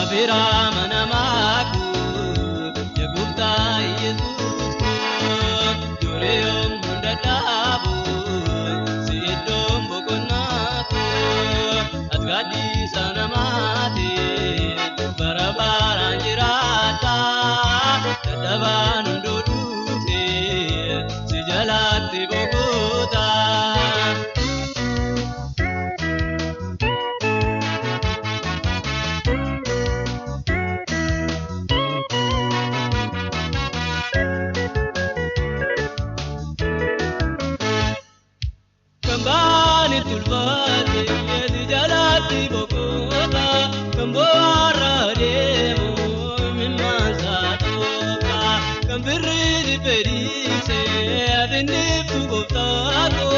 Yafira manamaku Yagupta Yesus Dureyom mundadabu Sidom bokonaku Atgadi sanamati Barabaran jirata Tadaban undudute Sijalati bogota Kambani tulvate Sijalati bogota Kamboara demo Mimasatoka Kambiridi perise Adini fugotato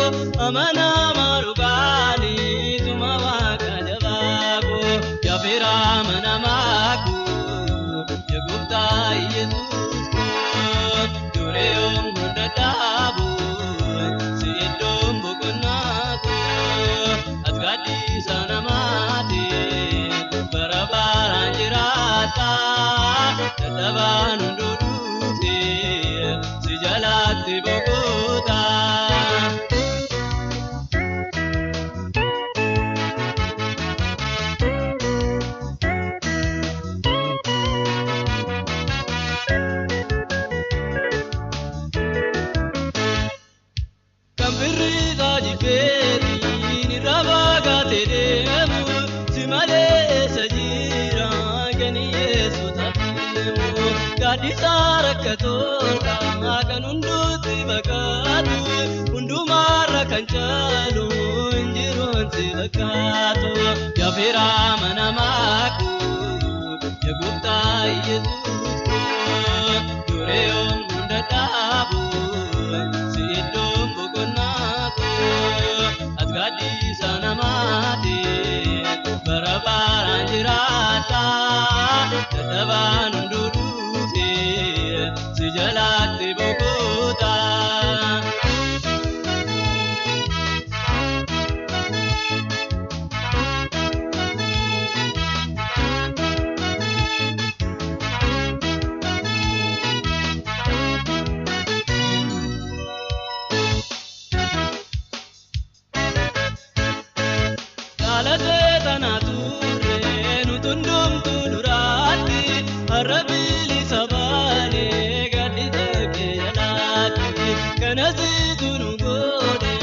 Amana marugani Tumawaka jabago Yafira manamaku Yagupta Yesus Dureyom mundadabu Sidom bokonaku Atgadi sanamati Barabaran jirata Tadaban undudute Sijalati bogota Kambirida jipeti Nirabaga teremu Simale sajira Gani Yesu tapimu Gadi sarakatoka Akan unduti bagatu Undumara kancalu Injirun silakato Yafira manamaku Yagupta Yesus Dureyom mundadabu Sidom bokonaku Atgadi sanamati Barabaran jirata Tadaban undudute Sijalati bogota Kalate tanature nutundum tudurati Arabili sabane gadita kelati Kanasi tunugode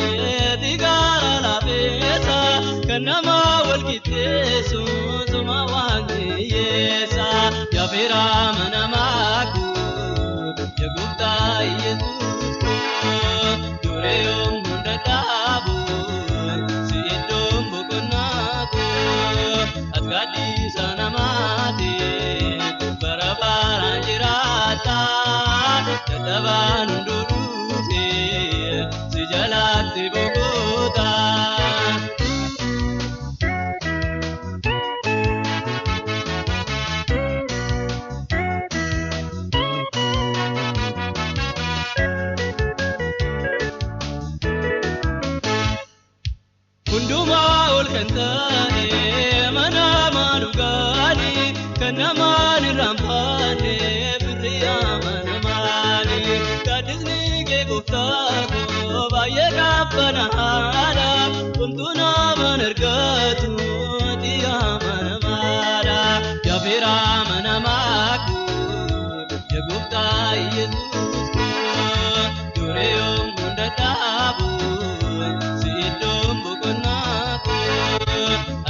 tigara la pesa Kanama walkitesu tuma wangi yesa Yafira manamaku Yagupta Yesus Dureyom mundadabu Sidom bokonaku Atgadi sanamati Barabaran jirata Tadaban undudute Sijalati bogota Unduma olkantane Mana manugani Kanamani rampane Birriya manamani Kadisni ke guftako Baye kapanahara Umtuna manergatu Tiya manamara Yafira manamaku Yagupta Yesus Dureyom mundadabu Sidom bokonaku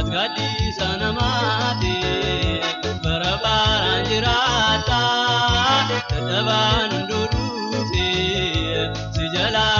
Atgadi sanamati Barabaran jirata Tadaban undudute Sijalati